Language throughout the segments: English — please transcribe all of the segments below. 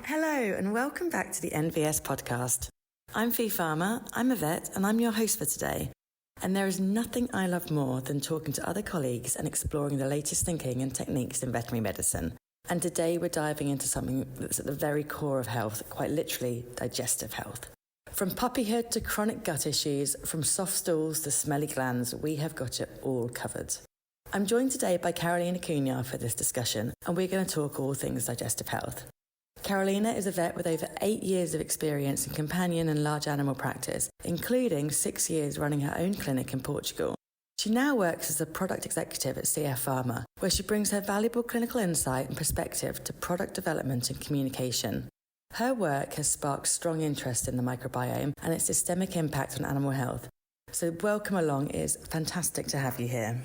Hello and welcome back to the NVS podcast. I'm Fiona Farmer, I'm a vet and I'm your host for today. And there is nothing I love more than talking to other colleagues and exploring the latest thinking and techniques in veterinary medicine. And today we're diving into something that's at the very core of health, quite literally digestive health. From puppyhood to chronic gut issues, from soft stools to smelly glands, we have got it all covered. I'm joined today by Carolina Cunha for this discussion, and we're going to talk all things digestive health. Carolina is a vet with over 8 years of experience in companion and large animal practice, including 6 years running her own clinic in Portugal. She now works as a product executive at CF Farmer, where she brings her valuable clinical insight and perspective to product development and communication. Her work has sparked strong interest in the microbiome and its systemic impact on animal health. So welcome along. It is fantastic to have you here.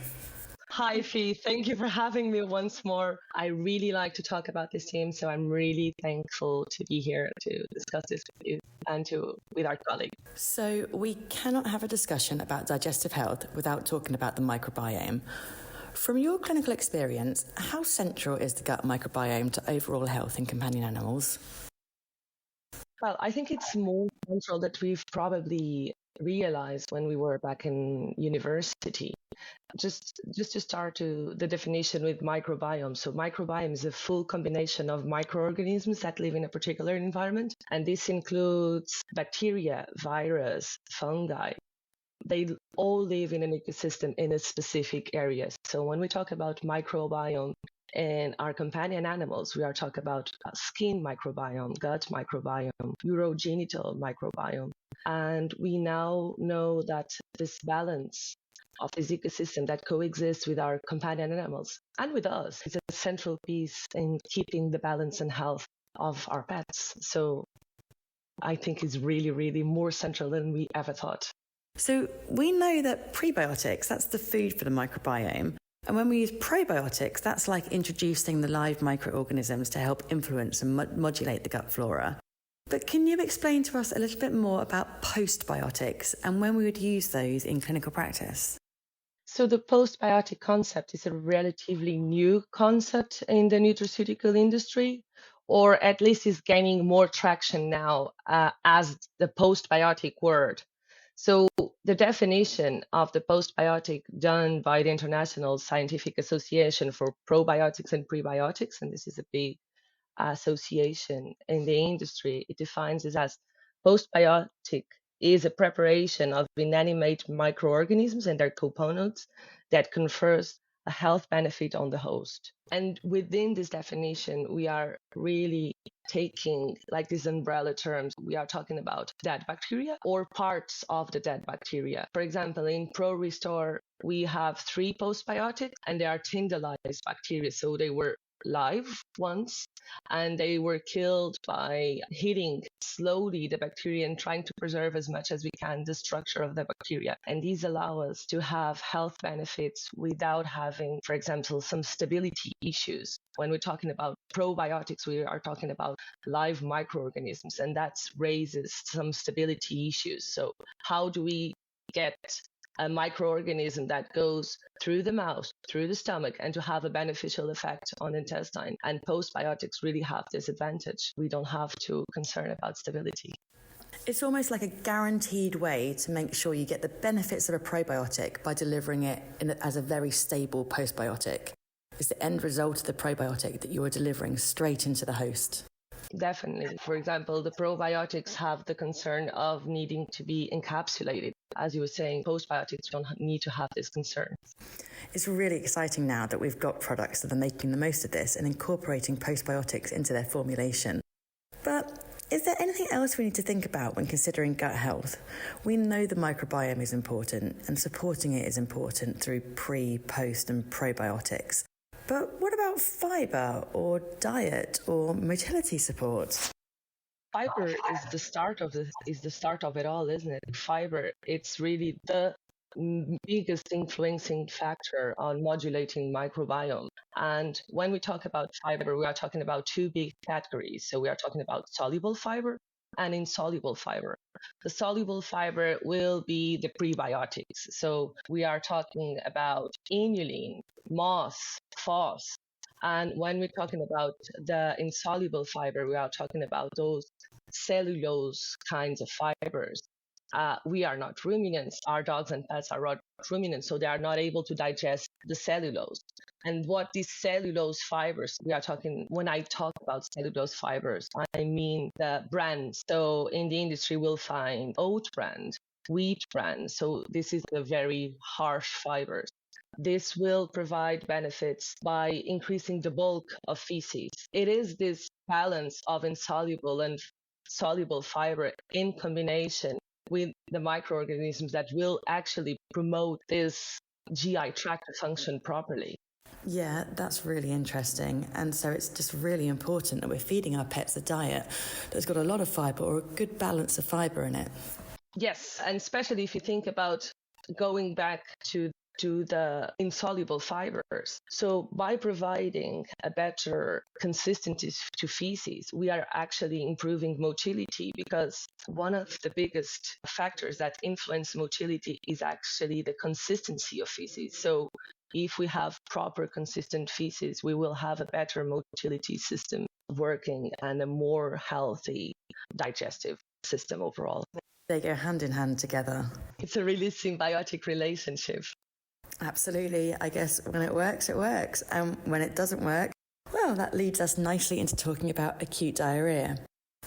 Hi, Fee. Thank you for having me once more. I really like to talk about this team, so I'm really thankful to be here to discuss this with you and with our colleagues. So we cannot have a discussion about digestive health without talking about the microbiome. From your clinical experience, how central is the gut microbiome to overall health in companion animals? Well, I think it's more central that we've probably realized when we were back in university. Just to start to the definition with microbiome. So microbiome is a full combination of microorganisms that live in a particular environment. And this includes bacteria, virus, fungi. They all live in an ecosystem in a specific area. So when we talk about microbiome and our companion animals, we are talking about skin microbiome, gut microbiome, urogenital microbiome. And we now know that this balance of this ecosystem that coexists with our companion animals and with us is a central piece in keeping the balance and health of our pets. So I think it's really, really more central than we ever thought. So we know that prebiotics, that's the food for the microbiome. And when we use probiotics, that's like introducing the live microorganisms to help influence and modulate the gut flora. But can you explain to us a little bit more about postbiotics and when we would use those in clinical practice? So the postbiotic concept is a relatively new concept in the nutraceutical industry, or at least is gaining more traction now as the postbiotic word. So the definition of the postbiotic done by the International Scientific Association for Probiotics and Prebiotics, and this is a big association in the industry, it defines it as postbiotic is a preparation of inanimate microorganisms and their components that confers a health benefit on the host. And within this definition, we are really taking like these umbrella terms. We are talking about dead bacteria or parts of the dead bacteria. For example, in ProRestore, we have 3 postbiotics and they are tindalized bacteria. So they were live ones and they were killed by hitting slowly the bacteria and trying to preserve as much as we can the structure of the bacteria. And these allow us to have health benefits without having, for example, some stability issues. When we're talking about probiotics, we are talking about live microorganisms, and that raises some stability issues. So how do we get a microorganism that goes through the mouth, through the stomach, and to have a beneficial effect on the intestine? And postbiotics really have this advantage. We don't have to concern about stability. It's almost like a guaranteed way to make sure you get the benefits of a probiotic by delivering it as a very stable postbiotic. It's the end result of the probiotic that you are delivering straight into the host. Definitely. For example, the probiotics have the concern of needing to be encapsulated. As you were saying, postbiotics don't need to have this concern. It's really exciting now that we've got products that are making the most of this and incorporating postbiotics into their formulation. But is there anything else we need to think about when considering gut health? We know the microbiome is important and supporting it is important through pre, post and probiotics. But what about fibre or diet or motility support? Fiber is the start of it all, isn't it? Fiber, it's really the biggest influencing factor on modulating microbiome. And when we talk about fiber, we are talking about 2 big categories. So we are talking about soluble fiber and insoluble fiber. The soluble fiber will be the prebiotics. So we are talking about inulin, moss, phos, And when we're talking about the insoluble fiber, we are talking about those cellulose kinds of fibers. We are not ruminants. Our dogs and pets are not ruminants, so they are not able to digest the cellulose. And what these cellulose fibers, we are talking, when I talk about cellulose fibers, I mean the brands. So in the industry, we'll find oat brand, wheat brand. So this is the very harsh fibers. This will provide benefits by increasing the bulk of feces. It is this balance of insoluble and soluble fiber in combination with the microorganisms that will actually promote this GI tract function properly. Yeah, that's really interesting. And so it's just really important that we're feeding our pets a diet that's got a lot of fiber or a good balance of fiber in it. Yes, and especially if you think about going back to the insoluble fibers. So by providing a better consistency to feces, we are actually improving motility, because one of the biggest factors that influence motility is actually the consistency of feces. So if we have proper consistent feces, we will have a better motility system working and a more healthy digestive system overall. They go hand in hand together. It's a really symbiotic relationship. Absolutely. I guess when it works, it works. And when it doesn't work, well, that leads us nicely into talking about acute diarrhea.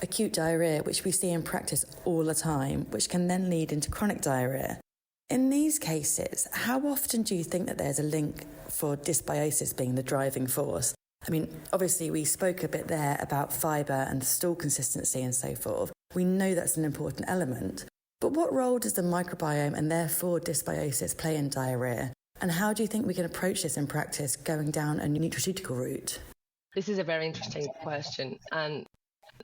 Acute diarrhea, which we see in practice all the time, which can then lead into chronic diarrhea. In these cases, how often do you think that there's a link for dysbiosis being the driving force? I mean, obviously, we spoke a bit there about fibre and stool consistency and so forth. We know that's an important element. But what role does the microbiome and therefore dysbiosis play in diarrhea? And how do you think we can approach this in practice going down a nutraceutical route? This is a very interesting question. And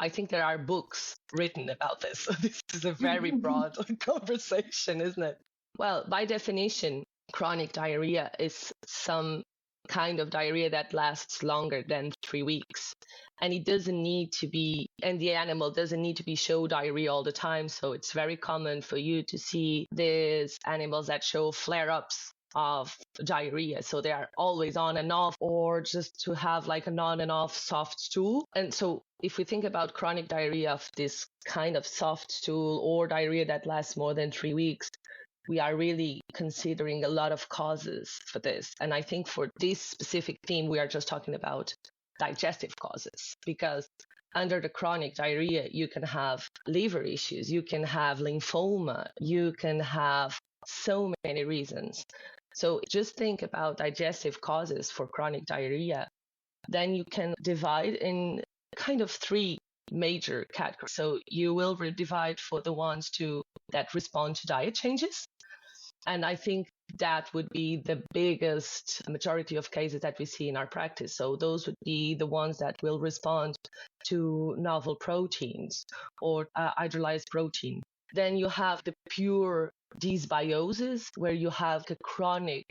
I think there are books written about this. So this is a very broad conversation, isn't it? Well, by definition, chronic diarrhea is some kind of diarrhea that lasts longer than 3 weeks. And it doesn't need to be, and the animal doesn't need to be show diarrhea all the time. So it's very common for you to see these animals that show flare-ups of diarrhea. So they are always on and off, or just to have like an on and off soft stool. And so if we think about chronic diarrhea of this kind of soft stool or diarrhea that lasts more than 3 weeks, we are really considering a lot of causes for this. And I think for this specific theme, we are just talking about digestive causes, because under the chronic diarrhea, you can have liver issues, you can have lymphoma, you can have so many reasons. So just think about digestive causes for chronic diarrhea. Then you can divide in kind of 3 major categories. So you will divide for the ones that respond to diet changes. And I think that would be the biggest majority of cases that we see in our practice. So those would be the ones that will respond to novel proteins or hydrolyzed protein. Then you have the pure dysbiosis, where you have the chronic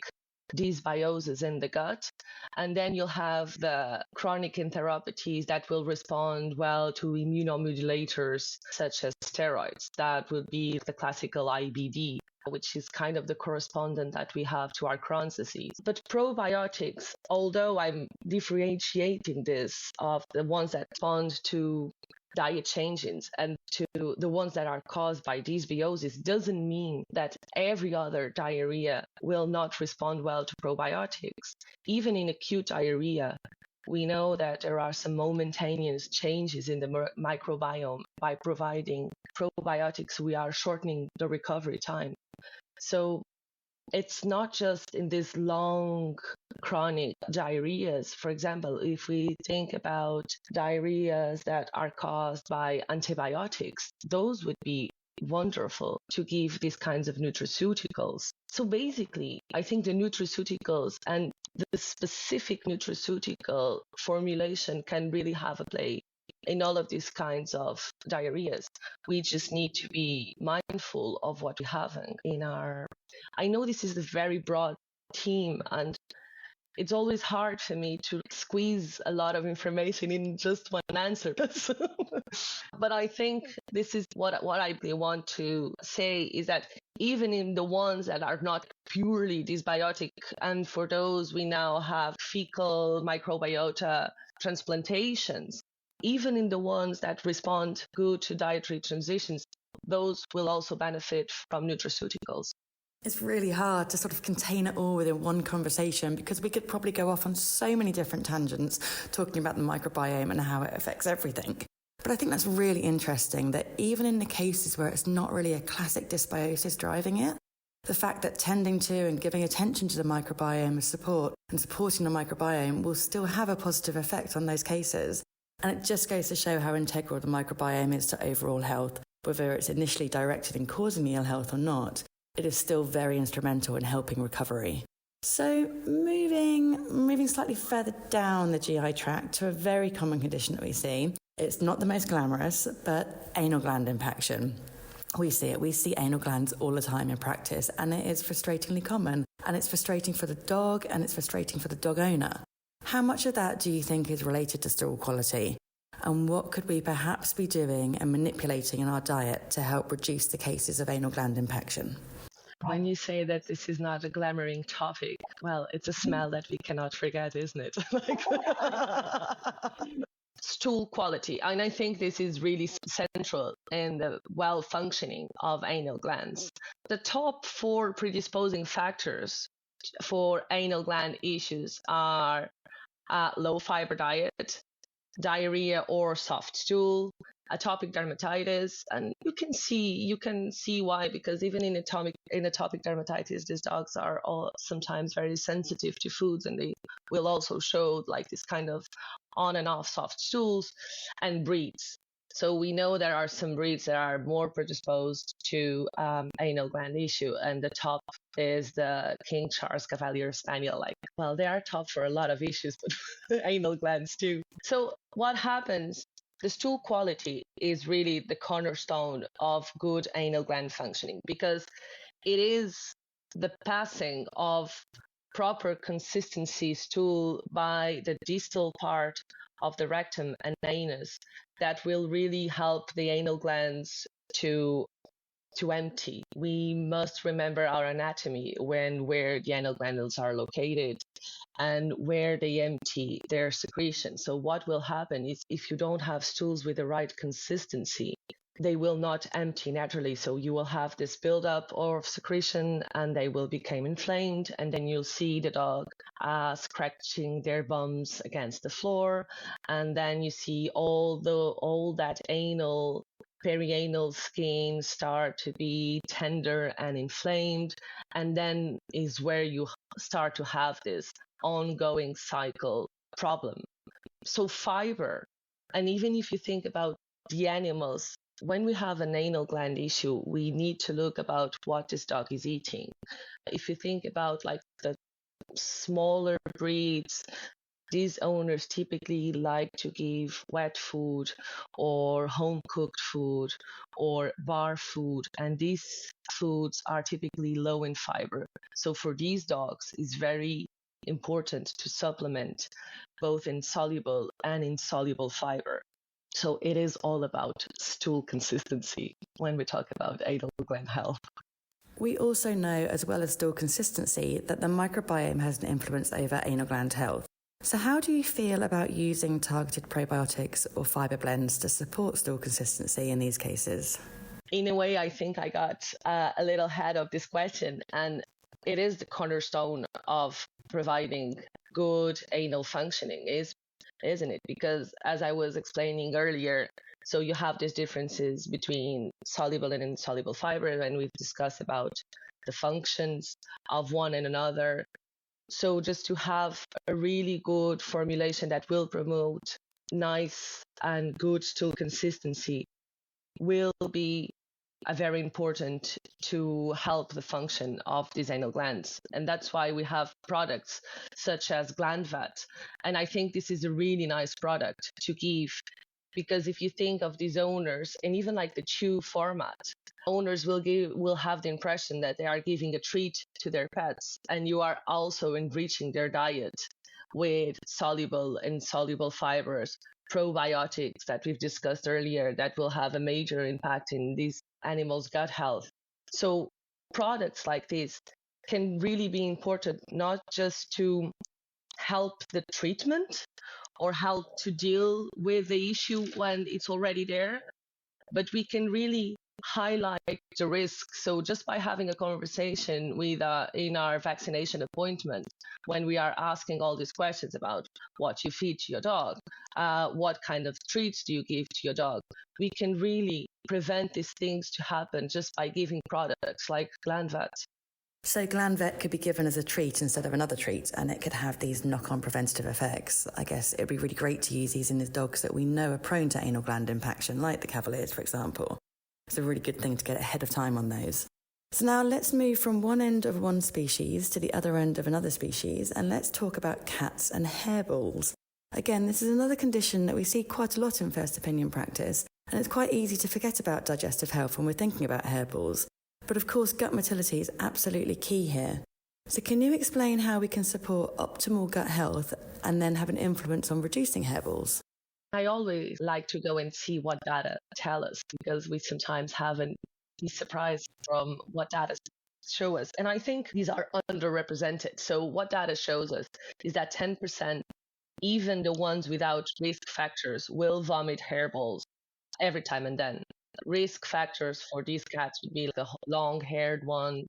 dysbiosis in the gut. And then you'll have the chronic enteropathies that will respond well to immunomodulators such as steroids. That would be the classical IBD, which is kind of the correspondent that we have to our Crohn's disease. But probiotics, although I'm differentiating this of the ones that respond to diet changes and to the ones that are caused by dysbiosis, doesn't mean that every other diarrhea will not respond well to probiotics. Even in acute diarrhea, we know that there are some momentaneous changes in the microbiome. By providing probiotics, we are shortening the recovery time. So it's not just in these long chronic diarrheas. For example, if we think about diarrheas that are caused by antibiotics, those would be wonderful to give these kinds of nutraceuticals. So basically, I think the nutraceuticals and the specific nutraceutical formulation can really have a play in all of these kinds of diarrheas. We just need to be mindful of what we have in our... I know this is a very broad theme, and it's always hard for me to squeeze a lot of information in just one answer. But I think this is what I really want to say is that even in the ones that are not purely dysbiotic, and for those we now have fecal microbiota transplantations, even in the ones that respond good to dietary transitions, those will also benefit from nutraceuticals. It's really hard to sort of contain it all within one conversation because we could probably go off on so many different tangents talking about the microbiome and how it affects everything. But I think that's really interesting that even in the cases where it's not really a classic dysbiosis driving it, the fact that tending to and giving attention to the microbiome as support and supporting the microbiome will still have a positive effect on those cases. And it just goes to show how integral the microbiome is to overall health, whether it's initially directed in causing the ill health or not. It is still very instrumental in helping recovery. So moving slightly further down the GI tract to a very common condition that we see. It's not the most glamorous, but anal gland impaction. We see it. We see anal glands all the time in practice, and it is frustratingly common. And it's frustrating for the dog, and it's frustrating for the dog owner. How much of that do you think is related to stool quality? And what could we perhaps be doing and manipulating in our diet to help reduce the cases of anal gland impaction? When you say that this is not a glamoring topic, well, it's a smell that we cannot forget, isn't it? Stool quality. And I think this is really central in the well-functioning of anal glands. The top 4 predisposing factors for anal gland issues are low fiber diet, diarrhea or soft stool, atopic dermatitis, and you can see why, because even in atopic dermatitis, these dogs are all sometimes very sensitive to foods, and they will also show like this kind of on and off soft stools, and breeds. So we know there are some breeds that are more predisposed to anal gland issue, and the top is the King Charles Cavalier Spaniel. Well, they are top for a lot of issues, but anal glands too. So what happens? The stool quality is really the cornerstone of good anal gland functioning, because it is the passing of proper consistency stool by the distal part of the rectum and anus that will really help the anal glands to empty. We must remember our anatomy where the anal glands are located and where they empty their secretion. So what will happen is if you don't have stools with the right consistency, they will not empty naturally. So you will have this buildup of secretion and they will become inflamed. And then you'll see the dog scratching their bums against the floor. And then you see all that perianal skin start to be tender and inflamed. And then is where you start to have this ongoing cycle problem. So fiber, and even if you think about the animals, when we have an anal gland issue, we need to look about what this dog is eating. If you think about like the smaller breeds, these owners typically like to give wet food or home-cooked food or bar food, and these foods are typically low in fiber. So for these dogs, it's very important to supplement both in soluble and insoluble fiber. So it is all about stool consistency when we talk about anal gland health. We also know, as well as stool consistency, that the microbiome has an influence over anal gland health. So how do you feel about using targeted probiotics or fiber blends to support stool consistency in these cases? In a way, I think I got a little ahead of this question, and it is the cornerstone of providing good anal functioning, isn't it? Because as I was explaining earlier, so you have these differences between soluble and insoluble fiber, and we've discussed about the functions of one and another. So just to have a really good formulation that will promote nice and good stool consistency will be very important to help the function of these anal glands. And that's why we have products such as GlandVat. And I think this is a really nice product to give, because if you think of these owners, and even like the chew format, owners will have the impression that they are giving a treat to their pets, and you are also enriching their diet with soluble and insoluble fibers, probiotics that we've discussed earlier that will have a major impact in these animals' gut health. So products like this can really be important, not just to help the treatment or help to deal with the issue when it's already there, but we can really highlight the risk. So just by having a conversation with in our vaccination appointment, when we are asking all these questions about what you feed to your dog, what kind of treats do you give to your dog, we can really prevent these things to happen just by giving products like GlandVet. So GlandVet could be given as a treat instead of another treat, and it could have these knock-on preventative effects. I guess it'd be really great to use these in the dogs that we know are prone to anal gland impaction, like the Cavaliers, for example. It's a really good thing to get ahead of time on those. So now let's move from one end of one species to the other end of another species, and let's talk about cats and hairballs. Again, this is another condition that we see quite a lot in first opinion practice, and it's quite easy to forget about digestive health when we're thinking about hairballs. But of course, gut motility is absolutely key here. So can you explain how we can support optimal gut health and then have an influence on reducing hairballs? I always like to go and see what data tell us, because we sometimes haven't be surprised from what data show us. And I think these are underrepresented. So what data shows us is that 10%, even the ones without risk factors, will vomit hairballs every time and then. Risk factors for these cats would be the long-haired one,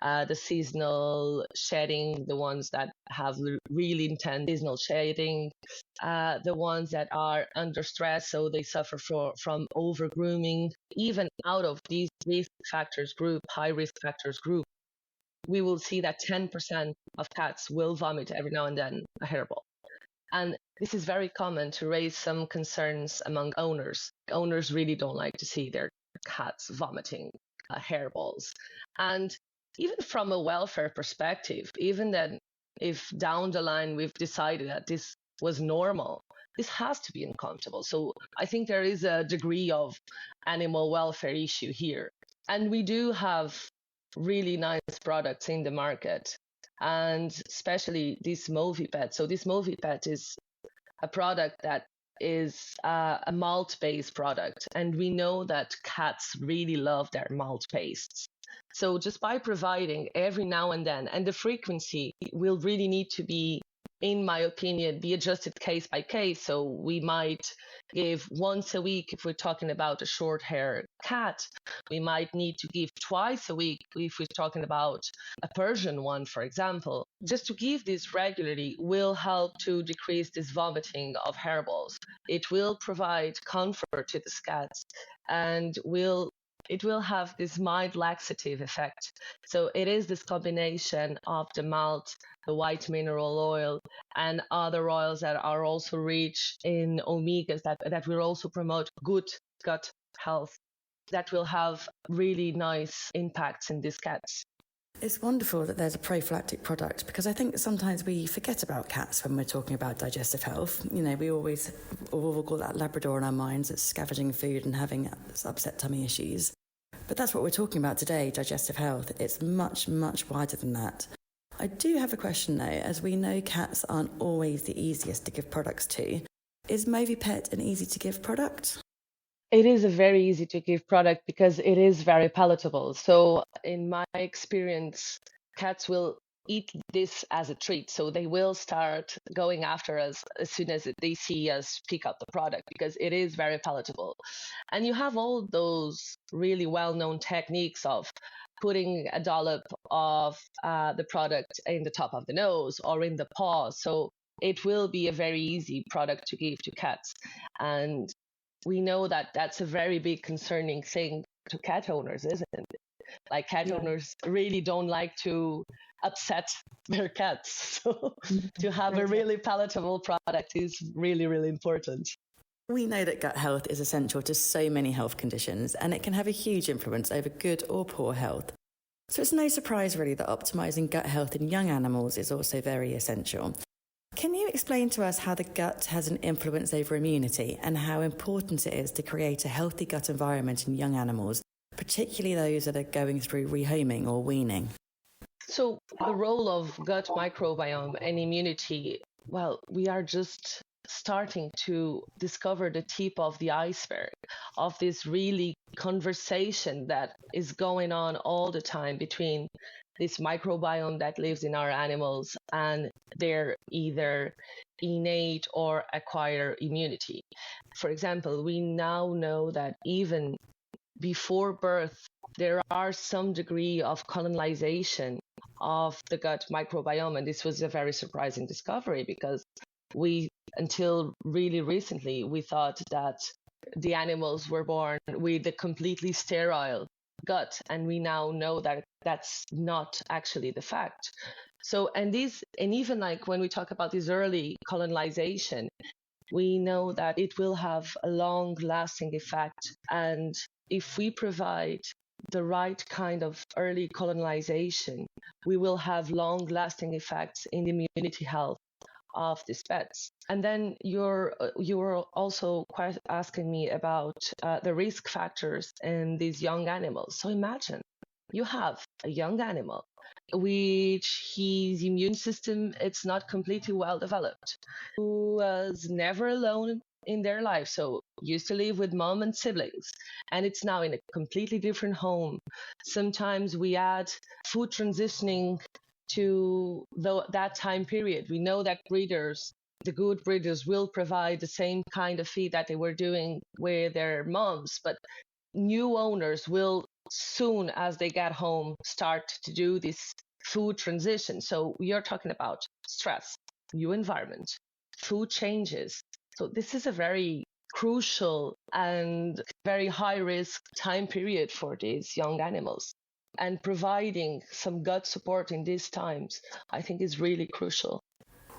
the seasonal shedding, the ones that have really intense seasonal shedding, the ones that are under stress, so they suffer from over-grooming. Even out of these risk factors group, high risk factors group, we will see that 10% of cats will vomit every now and then a hairball. And this is very common to raise some concerns among owners. Owners really don't like to see their cats vomiting hairballs. And even from a welfare perspective, even then, if down the line we've decided that this was normal, this has to be uncomfortable. So I think there is a degree of animal welfare issue here. And we do have really nice products in the market, and especially this Movipet. So this Movipet is a product that is a malt-based product, and we know that cats really love their malt pastes. So just by providing every now and then, and the frequency will really need to be, in my opinion, be adjusted case by case. So we might give once a week if we're talking about a short hair cat. We might need to give twice a week if we're talking about a Persian one, for example. Just to give this regularly will help to decrease this vomiting of hairballs. It will provide comfort to the cats, and it will have this mild laxative effect. So it is this combination of the malt, the white mineral oil, and other oils that are also rich in omegas that will also promote good gut health, that will have really nice impacts in these cats. It's wonderful that there's a prophylactic product, because I think sometimes we forget about cats when we're talking about digestive health. You know, we always got that Labrador in our minds that's scavenging food and having upset tummy issues. But that's what we're talking about today, digestive health. It's much, much wider than that. I do have a question though, as we know cats aren't always the easiest to give products to. Is Movipet an easy to give product? It is a very easy to give product because it is very palatable. So in my experience, cats will eat this as a treat. So they will start going after us as soon as they see us pick up the product, because it is very palatable. And you have all those really well-known techniques of putting a dollop of the product in the top of the nose or in the paw. So it will be a very easy product to give to cats. And we know that that's a very big concerning thing to cat owners, isn't it? Like cat owners really don't like to upset their cats. So to have a really palatable product is really, really important. We know that gut health is essential to so many health conditions, and it can have a huge influence over good or poor health. So it's no surprise really that optimising gut health in young animals is also very essential. Can you explain to us how the gut has an influence over immunity and how important it is to create a healthy gut environment in young animals, particularly those that are going through rehoming or weaning? So the role of gut microbiome and immunity, well, we are just starting to discover the tip of the iceberg of this really conversation that is going on all the time between this microbiome that lives in our animals and their either innate or acquired immunity. For example, we now know that even before birth, there are some degree of colonization of the gut microbiome. And this was a very surprising discovery because until really recently, we thought that the animals were born with a completely sterile gut. And we now know that that's not actually the fact. So, and even like when we talk about this early colonization, we know that it will have a long lasting effect. And if we provide the right kind of early colonization, we will have long lasting effects in the immunity health of these pets. And then you were also quite asking me about the risk factors in these young animals. So imagine you have a young animal which his immune system it's not completely well developed, who was never alone in their life, so used to live with mom and siblings, and it's now in a completely different home. Sometimes we add food transitioning to that time period. We know that the good breeders will provide the same kind of feed that they were doing with their moms, but new owners will soon as they get home start to do this food transition. So we are talking about stress, new environment, food changes. So this is a very crucial and very high risk time period for these young animals. And providing some gut support in these times, I think is really crucial.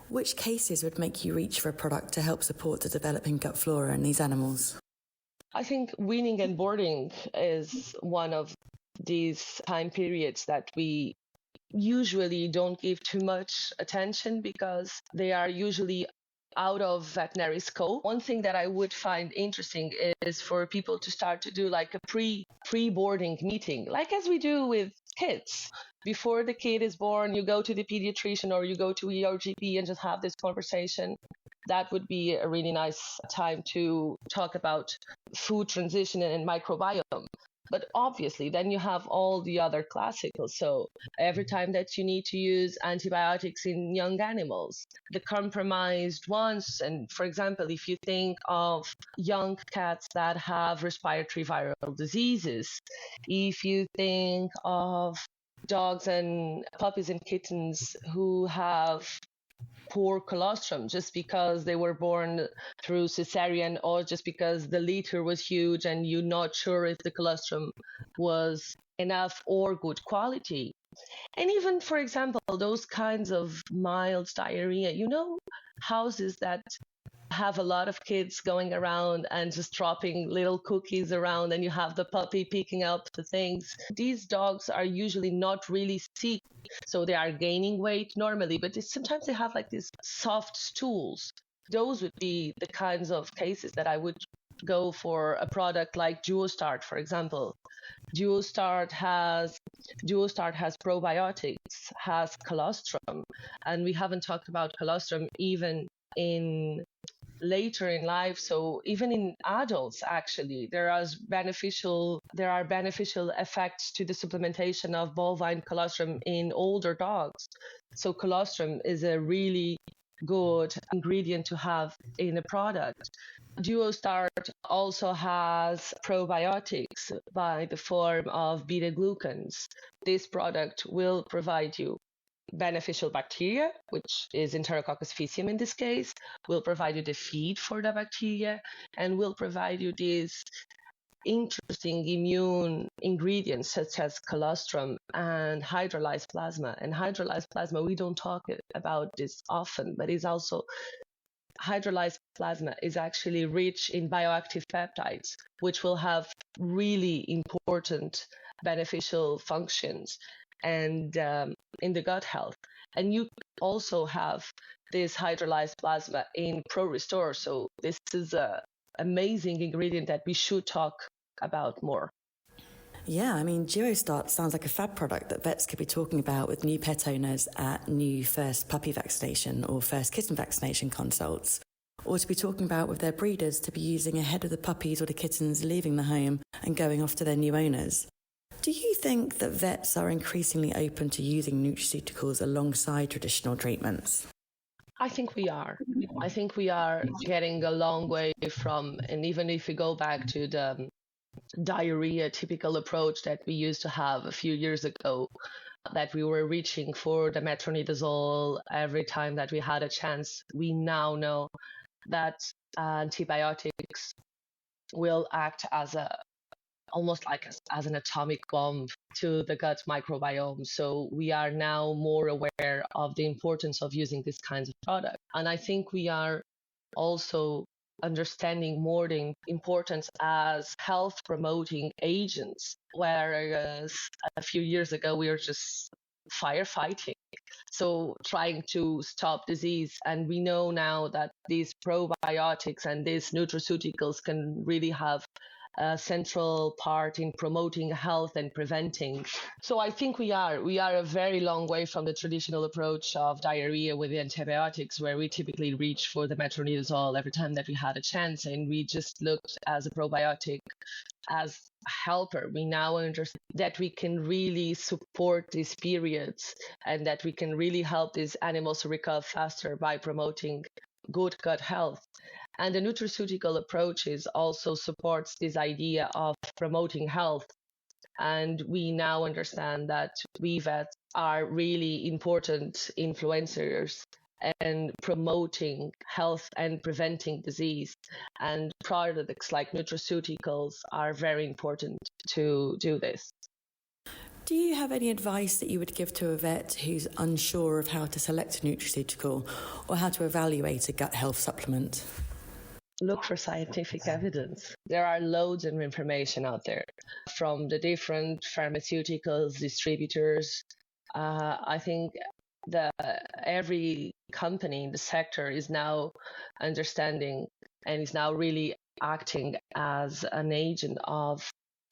Which cases would make you reach for a product to help support the developing gut flora in these animals? I think weaning and boarding is one of these time periods that we usually don't give too much attention because they are usually out of veterinary scope. One thing that I would find interesting is for people to start to do like a pre-boarding meeting, like as we do with kids. Before the kid is born, you go to the pediatrician or you go to ERGP and just have this conversation. That would be a really nice time to talk about food transition and microbiome. But obviously, then you have all the other classicals. So every time that you need to use antibiotics in young animals, the compromised ones. And for example, if you think of young cats that have respiratory viral diseases, if you think of dogs and puppies and kittens who have poor colostrum just because they were born through cesarean or just because the litter was huge and you're not sure if the colostrum was enough or good quality. And even, for example, those kinds of mild diarrhea, houses that have a lot of kids going around and just dropping little cookies around, and you have the puppy picking up the things. These dogs are usually not really sick, so they are gaining weight normally, but sometimes they have like these soft stools. Those would be the kinds of cases that I would go for a product like Duostart, for example. Duostart has probiotics, has colostrum, and we haven't talked about colostrum even in later in life. So even in adults, actually, there are beneficial effects to the supplementation of bovine colostrum in older dogs. So colostrum is a really good ingredient to have in a product. Duostart also has probiotics by the form of beta glucans. This product will provide you beneficial bacteria, which is Enterococcus faecium in this case, will provide you the feed for the bacteria, and will provide you these interesting immune ingredients such as colostrum and hydrolyzed plasma. And hydrolyzed plasma, we don't talk about this often, but it's also hydrolyzed plasma is actually rich in bioactive peptides, which will have really important beneficial functions and in the gut health. And you also have this hydrolyzed plasma in ProRestore. So this is an amazing ingredient that we should talk about more. Yeah, I mean, Duostart sounds like a fab product that vets could be talking about with new pet owners at new first puppy vaccination or first kitten vaccination consults, or to be talking about with their breeders to be using ahead of the puppies or the kittens leaving the home and going off to their new owners. Do you think that vets are increasingly open to using nutraceuticals alongside traditional treatments? I think we are. I think we are getting a long way from, and even if we go back to the diarrhea typical approach that we used to have a few years ago, that we were reaching for the metronidazole every time that we had a chance, we now know that antibiotics will act as almost like as an atomic bomb to the gut microbiome. So we are now more aware of the importance of using these kinds of products. And I think we are also understanding more the importance as health promoting agents, whereas a few years ago we were just firefighting. So trying to stop disease. And we know now that these probiotics and these nutraceuticals can really have a central part in promoting health and preventing. So I think we are a very long way from the traditional approach of diarrhea with the antibiotics, where we typically reach for the metronidazole every time that we had a chance, and we just looked as a probiotic as a helper. We now understand that we can really support these periods and that we can really help these animals to recover faster by promoting good gut health. And the nutraceutical approaches also supports this idea of promoting health. And we now understand that we vets are really important influencers and promoting health and preventing disease. And products like nutraceuticals are very important to do this. Do you have any advice that you would give to a vet who's unsure of how to select a nutraceutical or how to evaluate a gut health supplement? Look for scientific evidence. There are loads of information out there from the different pharmaceuticals distributors. I think that every company in the sector is now understanding and is now really acting as an agent of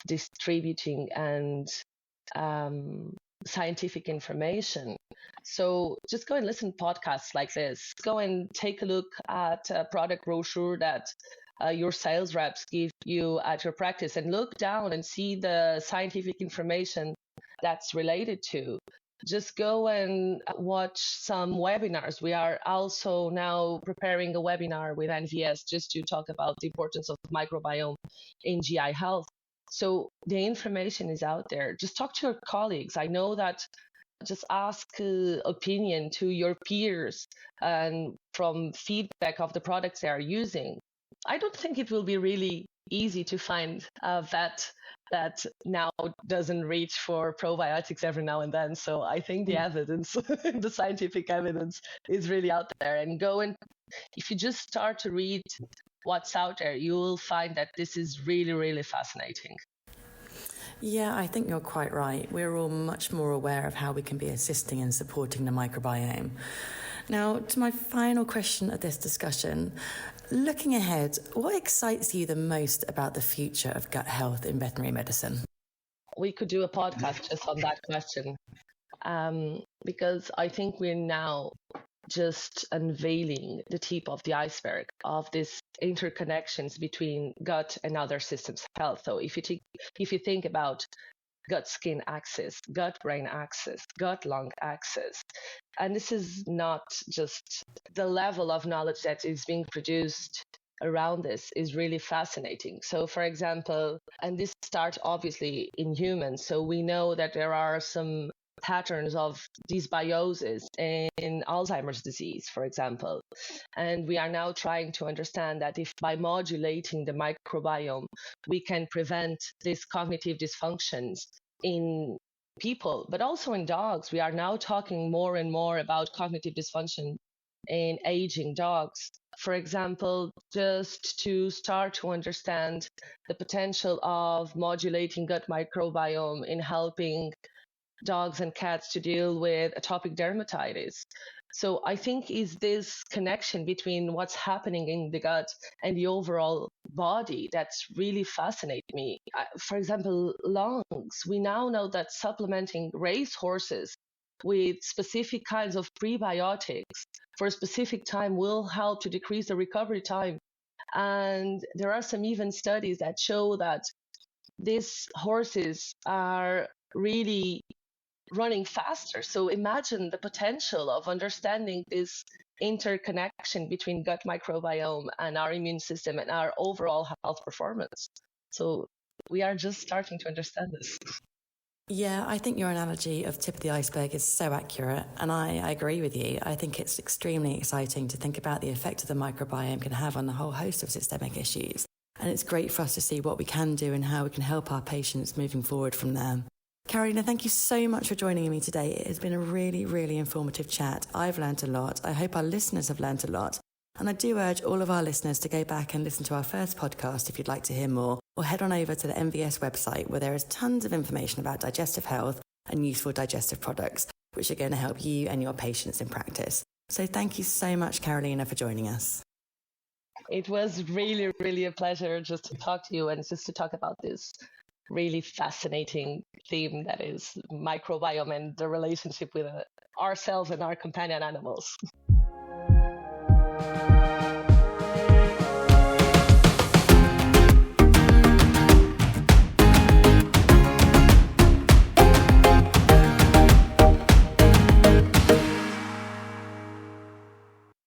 distributing and scientific information. So just go and listen to podcasts like this. Go and take a look at a product brochure that your sales reps give you at your practice, and look down and see the scientific information that's related to. Just go and watch some webinars. We are also now preparing a webinar with NVS just to talk about the importance of microbiome in GI health. So the information is out there. Just talk to your colleagues. I know that just ask opinion to your peers and from feedback of the products they are using. I don't think it will be really easy to find a vet that now doesn't reach for probiotics every now and then. So I think the evidence, the scientific evidence is really out there. And if you just start to read what's out there, you will find that this is really, really fascinating. Yeah, I think you're quite right. We're all much more aware of how we can be assisting and supporting the microbiome. Now, to my final question of this discussion, looking ahead, what excites you the most about the future of gut health in veterinary medicine? We could do a podcast just on that question, because I think we're now just unveiling the tip of the iceberg of these interconnections between gut and other systems of health. So if you think about gut-skin axis, gut-brain axis, gut-lung axis, and this is not just the level of knowledge that is being produced around this is really fascinating. So for example, and this starts obviously in humans, so we know that there are some patterns of dysbiosis in Alzheimer's disease, for example. And we are now trying to understand that if by modulating the microbiome, we can prevent these cognitive dysfunctions in people, but also in dogs. We are now talking more and more about cognitive dysfunction in aging dogs. For example, just to start to understand the potential of modulating gut microbiome in helping dogs and cats to deal with atopic dermatitis. So I think is this connection between what's happening in the gut and the overall body that's really fascinates me. For example, lungs. We now know that supplementing racehorses with specific kinds of prebiotics for a specific time will help to decrease the recovery time. And there are some even studies that show that these horses are really running faster. So imagine the potential of understanding this interconnection between gut microbiome and our immune system and our overall health performance. So we are just starting to understand this. Yeah, I think your analogy of tip of the iceberg is so accurate, and I agree with you. I think it's extremely exciting to think about the effect of the microbiome can have on a whole host of systemic issues. And it's great for us to see what we can do and how we can help our patients moving forward from there. Carolina, thank you so much for joining me today. It has been a really, really informative chat. I've learned a lot. I hope our listeners have learned a lot. And I do urge all of our listeners to go back and listen to our first podcast if you'd like to hear more, or head on over to the MVS website where there is tons of information about digestive health and useful digestive products, which are going to help you and your patients in practice. So thank you so much, Carolina, for joining us. It was really, really a pleasure just to talk to you and just to talk about this really fascinating theme that is microbiome and the relationship with ourselves and our companion animals.